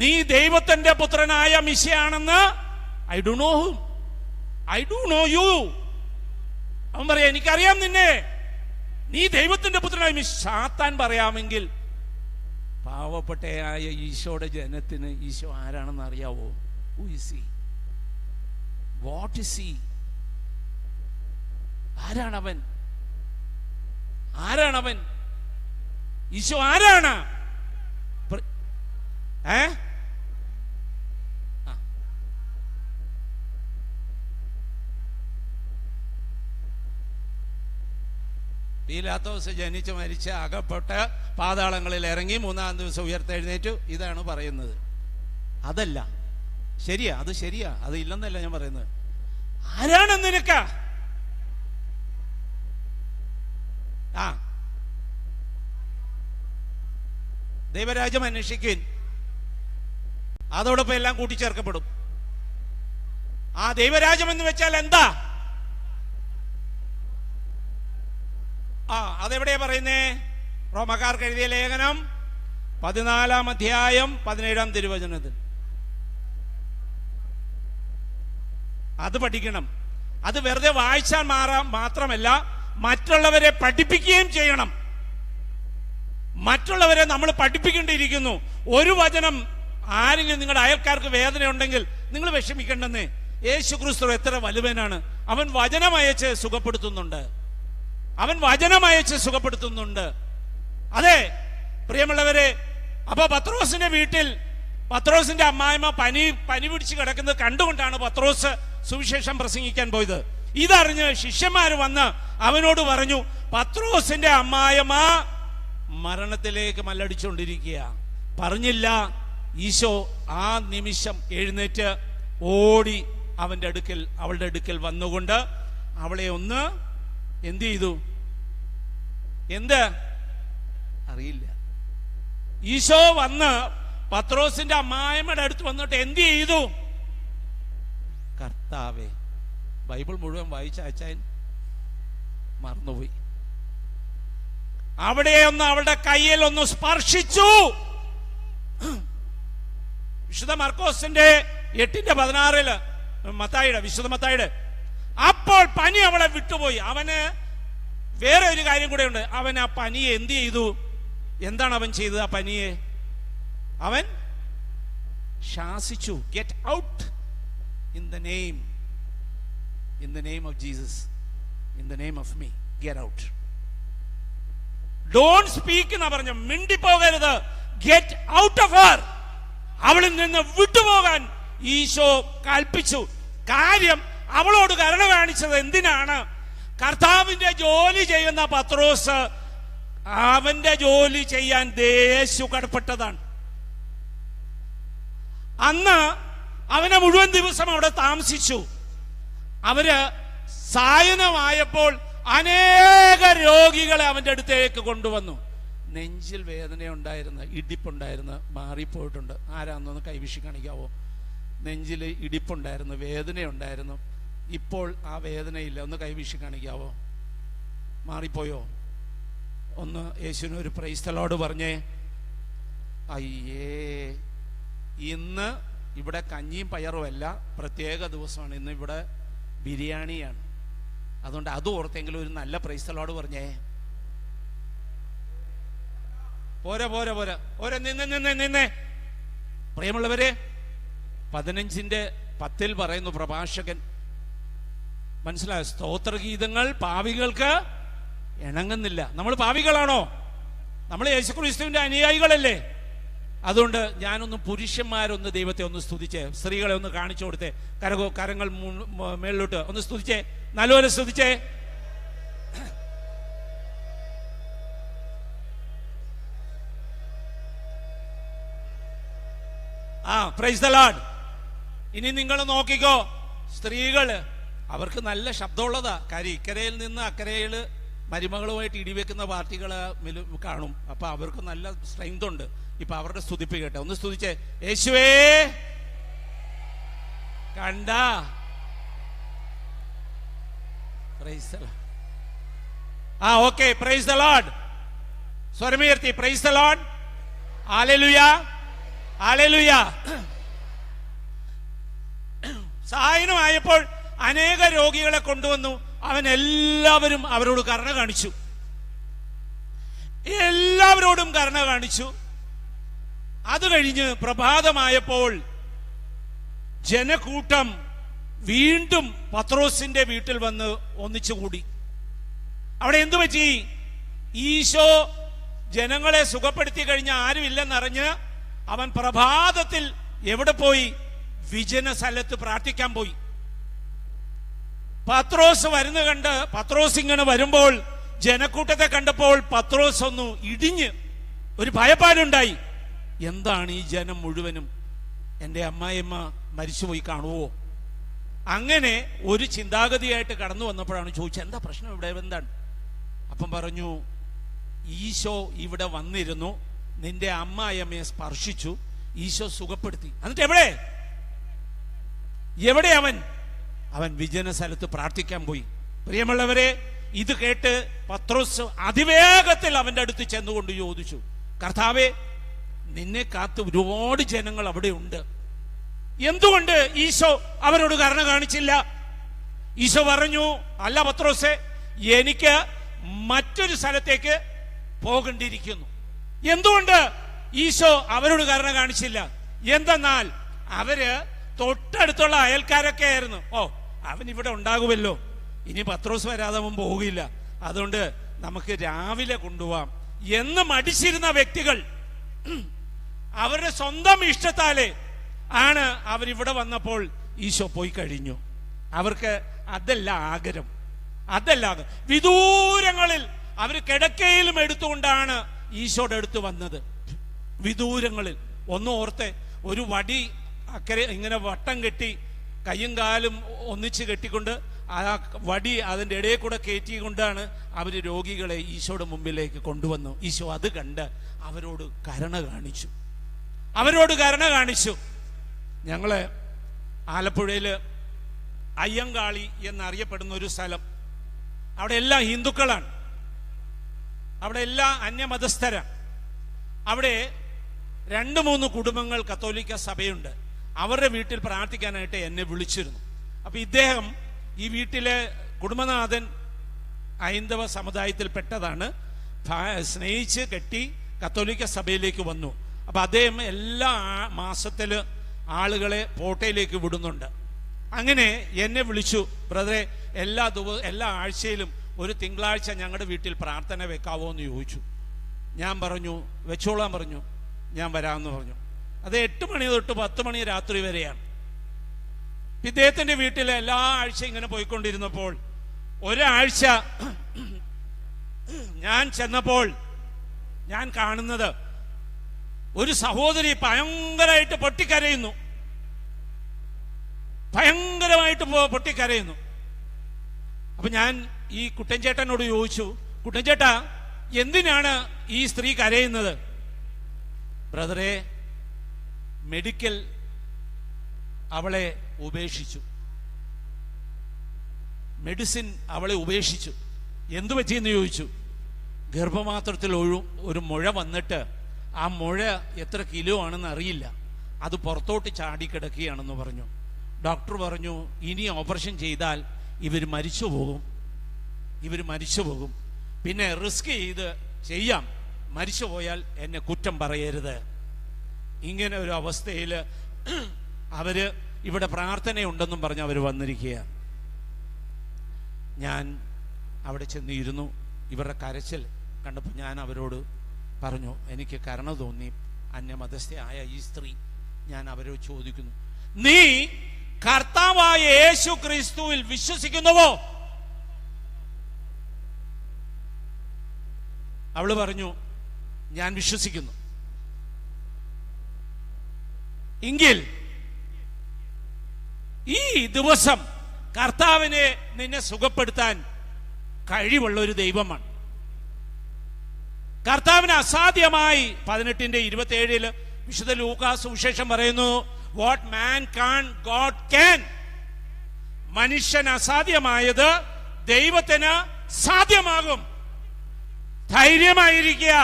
നീ ദൈവത്തിന്റെ പുത്രനായ മിശിയാണെന്ന് I do know him, I do know you. അവൻ പറയാ, എനിക്കറിയാം നിന്നെ, നീ ദൈവത്തിന്റെ പുത്രനായ സാത്താൻ പറയാമെങ്കിൽ പാവപ്പെട്ടയായ ഈശോയുടെ ജനത്തിന് ഈശോ ആരാണെന്ന് അറിയാവോ? Who is he? What is he? ആരാണവൻ? ആരാണവൻ? ഈശോ ആരാണ്? പീലാത്തോസ് ജനിച്ച് മരിച്ച് അകപ്പെട്ട് പാതാളങ്ങളിൽ ഇറങ്ങി 3-ാം ദിവസം ഉയർത്തെഴുന്നേറ്റു. ഇതാണ് പറയുന്നത്. അതല്ല, ശരിയാ, അത് ശരിയാ, അത് ഇല്ലെന്നല്ല ഞാൻ പറയുന്നത്. ആരാണ് നിനക്ക്? ദൈവരാജ്യം അന്വേഷിക്കുവിൻ, അതോടൊപ്പം എല്ലാം കൂട്ടിച്ചേർക്കപ്പെടും. ആ ദൈവരാജ്യം എന്ന് വെച്ചാൽ എന്താ? അതെവിടെയാ പറയുന്നേ? റോമക്കാർക്ക് എഴുതിയ ലേഖനം 14-ാം അധ്യായം 17-ാം തിരുവചനത്തിൽ. അത് പഠിക്കണം. അത് വെറുതെ വായിച്ചാൽ മാത്രമല്ല, മറ്റുള്ളവരെ പഠിപ്പിക്കുകയും ചെയ്യണം. മറ്റുള്ളവരെ നമ്മൾ പഠിപ്പിക്കേണ്ടിയിരിക്കുന്നു. ഒരു വചനം ആരെങ്കിലും നിങ്ങളുടെ അയൽക്കാർക്ക് വേദന ഉണ്ടെങ്കിൽ നിങ്ങൾ വിഷമിക്കേണ്ടെന്ന്. യേശു ക്രിസ്തു എത്ര വലുവനാണ്! അവൻ വചനം അയച്ച് സുഖപ്പെടുത്തുന്നുണ്ട്. അവൻ വചനം അയച്ച് സുഖപ്പെടുത്തുന്നുണ്ട്. അതെ പ്രിയമുള്ളവരെ, അപ്പൊ പത്രോസിന്റെ വീട്ടിൽ പത്രോസിന്റെ അമ്മായിമ്മ പനി പിടിച്ച് കിടക്കുന്നത് കണ്ടുകൊണ്ടാണ് പത്രോസ് സുവിശേഷം പ്രസംഗിക്കാൻ പോയത്. ഇതറിഞ്ഞ് ശിഷ്യന്മാർ വന്ന് അവനോട് പറഞ്ഞു, പത്രോസിന്റെ അമ്മായിമ്മ മരണത്തിലേക്ക് മല്ലടിച്ചുകൊണ്ടിരിക്കുക. പറഞ്ഞില്ല. ഈശോ ആ നിമിഷം എഴുന്നേറ്റ് ഓടി അവളുടെ അടുക്കൽ വന്നുകൊണ്ട് അവളെ ഒന്ന് എന്ത് ചെയ്തു? എന്ത് അറിയില്ല. ഈശോ വന്ന് പത്രോസിന്റെ അമ്മായിമ്മയുടെ അടുത്ത് വന്നിട്ട് എന്ത് ചെയ്തു? കർത്താവേ, ബൈബിൾ മുഴുവൻ വായിച്ച അച്ചായൻ മറന്നുപോയി. അവിടെ ഒന്ന് അവളുടെ കയ്യിൽ ഒന്ന് സ്പർശിച്ചു. വിശുദ്ധ മർക്കോസിന്റെ 8:16 മത്തായിയുടെ, വിശുദ്ധ മത്തായിയുടെ. അപ്പോൾ പനി അവളെ വിട്ടുപോയി. അവന് വേറെ ഒരു കാര്യം കൂടെ ഉണ്ട്. അവൻ ആ പനിയെ എന്ത് ചെയ്തു? എന്താണ് അവൻ ചെയ്തത്? ആ പനിയെ അവൻ ശാസിച്ചു. Get out in the name of Jesus, in the name of me, get out. Don't speak എന്നാ പറഞ്ഞു. മിണ്ടിപ്പോകരുത്. Get out of her. അവളിൽ നിന്ന് വിട്ടുപോകാൻ ഈശോ കൽപ്പിച്ചു. കാര്യം, അവളോട് കരുണ കാണിച്ചത് എന്തിനാണ്? കർത്താവിന്റെ ജോലി ചെയ്യുന്ന പത്രോസ് അവന്റെ ജോലി ചെയ്യാൻ യേശു കടപ്പെട്ടതാണ്. അന്ന് അവനെ മുഴുവൻ ദിവസം അവിടെ താമസിച്ചു. അവര് സായനമായപ്പോൾ അനേക രോഗികളെ അവന്റെ അടുത്തേക്ക് കൊണ്ടുവന്നു. നെഞ്ചിൽ വേദനയുണ്ടായിരുന്ന, ഇടിപ്പുണ്ടായിരുന്ന മാറിപ്പോയിട്ടുണ്ട്. ആരാന്നൊന്ന് കൈവിഷി കാണിക്കാവോ? നെഞ്ചിൽ ഇടിപ്പുണ്ടായിരുന്നു, വേദനയുണ്ടായിരുന്നു. ഇപ്പോൾ ആ വേദനയില്ല. ഒന്ന് കൈവിഷി കാണിക്കാവോ? മാറിപ്പോയോ? ഒന്ന് യേശുവിന് ഒരു പ്രൈസ് ദി ലോർഡ് പറഞ്ഞേ. അയ്യേ, ഇന്ന് ഇവിടെ കഞ്ഞിയും പയറുമല്ല, പ്രത്യേക ദിവസമാണ്. ഇന്ന് ഇവിടെ ബിരിയാണിയാണ്. അതുകൊണ്ട് അത് ഓർത്തെങ്കിലും ഒരു നല്ല പ്രൈസ് ദി ലോർഡ് പറഞ്ഞേ. പോരാ പോരാ പോരാ പോരാ, നിന്നെ. പ്രിയമുള്ളവരെ, 15:10 പറയുന്നു പ്രഭാഷകൻ, മനസ്സിലായോ? സ്തോത്രഗീതങ്ങൾ പാവികൾക്ക് ഇണങ്ങുന്നില്ല. നമ്മൾ പാവികളാണോ? നമ്മൾ യേശുക്രിസ്തുവിന്റെ അനുയായികളല്ലേ? അതുകൊണ്ട് ഞാനൊന്ന് പുരുഷന്മാരൊന്ന് ദൈവത്തെ ഒന്ന് സ്തുതിച്ചേ. സ്ത്രീകളെ ഒന്ന് കാണിച്ചു കൊടുത്തേ. കരങ്ങൾ മേളിലോട്ട് ഒന്ന് സ്തുതിച്ചേ, നല്ലപോലെ സ്തുതിച്ചേ. Price the Lord. ഇനി നിങ്ങൾ നോക്കിക്കോ, സ്ത്രീകള് അവർക്ക് നല്ല ശബ്ദമുള്ളതാ. കാര്യം ഇക്കരയിൽ നിന്ന് അക്കരയിൽ മരുമകളുമായിട്ട് ഇടിവെക്കുന്ന പാർട്ടികൾ കാണും. അപ്പൊ അവർക്ക് നല്ല സ്ട്രെങ്ത് ഉണ്ട്. ഇപ്പൊ അവരുടെ സ്തുതിപ്പ് കേട്ടെ, ഒന്ന് സ്തുതിച്ചേ. യേശുവേ, കണ്ട. Praise the Lord. Okay, praise the Lord. സ്വരമുയർത്തി praise the Lord. Hallelujah. Hallelujah. സായനമായപ്പോൾ അനേക രോഗികളെ കൊണ്ടുവന്നു. അവൻ എല്ലാവരും അവരോട് കരുണ കാണിച്ചു. എല്ലാവരോടും കരുണ കാണിച്ചു. അത് കഴിഞ്ഞ് പ്രഭാതമായപ്പോൾ ജനക്കൂട്ടം വീണ്ടും പത്രോസിന്റെ വീട്ടിൽ വന്ന് ഒന്നിച്ചുകൂടി. അവിടെ എന്തു പറ്റി? ഈശോ ജനങ്ങളെ സുഖപ്പെടുത്തി കഴിഞ്ഞ ആരുമില്ലെന്നറിഞ്ഞ് അവൻ പ്രഭാതത്തിൽ എവിടെ പോയി? വിജന സ്ഥലത്ത് പ്രാർത്ഥിക്കാൻ പോയി. പത്രോസ് വരുന്ന കണ്ട്, പത്രോസ് ഇങ്ങനെ വരുമ്പോൾ ജനക്കൂട്ടത്തെ കണ്ടപ്പോൾ പത്രോസ് ഒന്ന് ഇടിഞ്ഞ് ഒരു ഭയപ്പാടുണ്ടായി. എന്താണ് ഈ ജനം മുഴുവനും? എൻ്റെ അമ്മായിയമ്മ മരിച്ചുപോയി കാണുവോ? അങ്ങനെ ഒരു ചിന്താഗതിയായിട്ട് കടന്നു വന്നപ്പോഴാണ് ചോദിച്ചത്, എന്താ പ്രശ്നം ഇവിടെ, എന്താണ്? അപ്പം പറഞ്ഞു, ഈശോ ഇവിടെ വന്നിരുന്നു, നിന്റെ അമ്മായിയമ്മയെ സ്പർശിച്ചു, ഈശോ സുഖപ്പെടുത്തി. എന്നിട്ട് എവിടെ അവൻ വിജന സ്ഥലത്ത് പ്രാർത്ഥിക്കാൻ പോയി. പ്രിയമുള്ളവരെ, ഇത് കേട്ട് പത്രോസ് അതിവേഗത്തിൽ അവന്റെ അടുത്ത് ചെന്നുകൊണ്ട് ചോദിച്ചു, കർത്താവേ, നിന്നെ കാത്ത് ഒരുപാട് ജനങ്ങൾ അവിടെ ഉണ്ട്, എന്തുകൊണ്ട് ഈശോ അവരോട് കരുണ കാണിച്ചില്ല? ഈശോ പറഞ്ഞു, അല്ല പത്രോസേ, എനിക്ക് മറ്റൊരു സ്ഥലത്തേക്ക് പോകേണ്ടിയിരിക്കുന്നു. എന്തുകൊണ്ട് ഈശോ അവരോട് കരുണ കാണിച്ചില്ല? എന്തെന്നാൽ അവര് തൊട്ടടുത്തുള്ള അയൽക്കാരൊക്കെ ആയിരുന്നു. അവൻ ഇവിടെ ഉണ്ടാകുമല്ലോ, ഇനി പത്രോസ് വരാതെ അവൻ പോകില്ല, അതുകൊണ്ട് നമുക്ക് രാവിലെ കൊണ്ടുപോവാം എന്ന് മടിച്ചിരുന്ന വ്യക്തികൾ അവരുടെ സ്വന്തം ഇഷ്ടത്താലെ ആണ് അവരിവിടെ വന്നപ്പോൾ ഈശോ പോയി കഴിഞ്ഞു. അവർക്ക് അതല്ല ആഗ്രഹം, വിദൂരങ്ങളിൽ അവർ കിടക്കയിലും എടുത്തുകൊണ്ടാണ് ഈശോയുടെ അടുത്ത് വന്നത്. വിദൂരങ്ങളിൽ ഒന്ന് ഓർത്തെ, ഒരു വടി അക്കരെ ഇങ്ങനെ വട്ടം കെട്ടി കയ്യും കാലും ഒന്നിച്ച് കെട്ടിക്കൊണ്ട് ആ വടി അതിൻ്റെ ഇടയിൽ കൂടെ കയറ്റിക്കൊണ്ടാണ് അവർ രോഗികളെ ഈശോയുടെ മുമ്പിലേക്ക് കൊണ്ടുവന്നു. ഈശോ അത് കണ്ട് അവരോട് കരുണ കാണിച്ചു. ഞങ്ങള് ആലപ്പുഴയില് അയ്യങ്കാളി എന്നറിയപ്പെടുന്ന ഒരു സ്ഥലം, അവിടെ എല്ലാം ഹിന്ദുക്കളാണ്, അവിടെ എല്ലാം അന്യമതസ്ഥരാണ്. അവിടെ 2-3 കുടുംബങ്ങൾ കത്തോലിക്ക സഭയുണ്ട്. അവരുടെ വീട്ടിൽ പ്രാർത്ഥിക്കാനായിട്ട് എന്നെ വിളിച്ചിരുന്നു. അപ്പൊ ഇദ്ദേഹം, ഈ വീട്ടിലെ കുടുംബനാഥൻ ഹൈന്ദവ സമുദായത്തിൽപ്പെട്ടതാണ്, സ്നേഹിച്ച് കെട്ടി കത്തോലിക്ക സഭയിലേക്ക് വന്നു. അപ്പൊ അദ്ദേഹം എല്ലാ മാസത്തില് ആളുകളെ പോട്ടയിലേക്ക് വിടുന്നുണ്ട്. അങ്ങനെ എന്നെ വിളിച്ചു, ബ്രദറെ, എല്ലാ ആഴ്ചയിലും ഒരു തിങ്കളാഴ്ച ഞങ്ങളുടെ വീട്ടിൽ പ്രാർത്ഥന വെക്കാവോ എന്ന് ചോദിച്ചു. ഞാൻ പറഞ്ഞു, വെച്ചോളാൻ പറഞ്ഞു, ഞാൻ വരാമെന്ന് പറഞ്ഞു. അത് 8 മണി തൊട്ട് 10 മണി രാത്രി വരെയാണ്. ഇദ്ദേഹത്തിന്റെ വീട്ടിൽ എല്ലാ ആഴ്ചയും ഇങ്ങനെ പോയിക്കൊണ്ടിരുന്നപ്പോൾ ഒരാഴ്ച ഞാൻ ചെന്നപ്പോൾ ഞാൻ കാണുന്നത് ഒരു സഹോദരി ഭയങ്കരമായിട്ട് പൊട്ടിക്കരയുന്നു. അപ്പൊ ഞാൻ ഈ കുട്ടൻചേട്ടനോട് ചോദിച്ചു, കുട്ടൻചേട്ടാ, എന്തിനാണ് ഈ സ്ത്രീ കരയുന്നത്? ബ്രദറെ, മെഡിക്കൽ അവളെ ഉപേക്ഷിച്ചു, മെഡിസിൻ അവളെ ഉപേക്ഷിച്ചു. എന്തു പറ്റിയെന്ന് ചോദിച്ചു. ഗർഭപാത്രത്തിൽ ഒരു മുഴ വന്നിട്ട് ആ മുഴ എത്ര കിലോ ആണെന്ന് അറിയില്ല, അത് പുറത്തോട്ട് ചാടിക്കിടക്കുകയാണെന്ന് പറഞ്ഞു. ഡോക്ടർ പറഞ്ഞു, ഇനി ഓപ്പറേഷൻ ചെയ്താൽ ഇവർ മരിച്ചു പോകും, പിന്നെ റിസ്ക് ചെയ്ത് ചെയ്യാം, മരിച്ചു പോയാൽ എന്നെ കുറ്റം പറയരുത്. ഇങ്ങനെ ഒരു അവസ്ഥയിൽ അവര് ഇവിടെ പ്രാർത്ഥനയുണ്ടെന്നും പറഞ്ഞ് അവർ വന്നിരിക്കുകയാണ്. ഞാൻ അവിടെ ചെന്നിരുന്നു. ഇവരുടെ കരച്ചിൽ കണ്ടപ്പോൾ ഞാൻ അവരോട് പറഞ്ഞു, എനിക്ക് കരുണ തോന്നി. അന്യമതസ്ഥയായ ഈ സ്ത്രീ, ഞാൻ അവരോട് ചോദിക്കുന്നു, നീ കർത്താവായ യേശു ക്രിസ്തുവിൽ വിശ്വസിക്കുന്നുവോ? അവള് പറഞ്ഞു, ഞാൻ വിശ്വസിക്കുന്നു. എങ്കിൽ ഈ ദിവസം കർത്താവിനെ നിന്നെ സുഖപ്പെടുത്താൻ കഴിവുള്ള ഒരു ദൈവമാണ്. കർത്താവിന് അസാധ്യമായി 18:27 വിശുദ്ധ ലൂക്കാസ് സുവിശേഷം പറയുന്നു, what man can God can. മനുഷ്യൻ അസാധ്യമായത് ദൈവത്തിന് സാധ്യമാകും. ധൈര്യമായിരിക്കുക,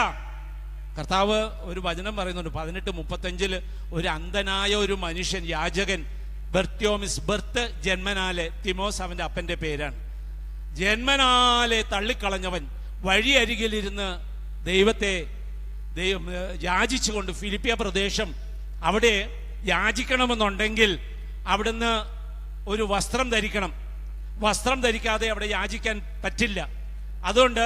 കർത്താവ് ഒരു വചനം പറയുന്നുണ്ട് 18:35 ഒരു അന്ധനായ ഒരു മനുഷ്യൻ, യാചകൻ, ബർത്തിയോമിസ്, ബർത്ത് ജന്മനാലെ, തിമോസ് അവന്റെ അപ്പന്റെ പേരാണ്, ജന്മനാലെ തള്ളിക്കളഞ്ഞവൻ വഴിയരികിലിരുന്ന് ദൈവത്തെ യാചിച്ചുകൊണ്ട്, ഫിലിപ്പിയ പ്രദേശം, അവിടെ യാചിക്കണമെന്നുണ്ടെങ്കിൽ അവിടുന്ന് ഒരു വസ്ത്രം ധരിക്കണം. വസ്ത്രം ധരിക്കാതെ അവിടെ യാചിക്കാൻ പറ്റില്ല. അതുകൊണ്ട്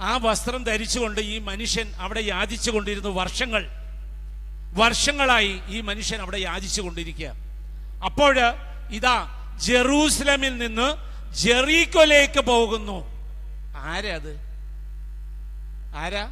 ആ വസ്ത്രം ധരിച്ചുകൊണ്ട് ഈ മനുഷ്യൻ അവിടെ യാചിച്ചു കൊണ്ടിരുന്നു. വർഷങ്ങളായി ഈ മനുഷ്യൻ അവിടെ യാചിച്ചു കൊണ്ടിരിക്കുക. അപ്പോൾ ഇതാ ജെറൂസലമിൽ നിന്ന് ജെറീക്കോയിലേക്ക് പോകുന്നു. ആരാ അത്? ആരാ?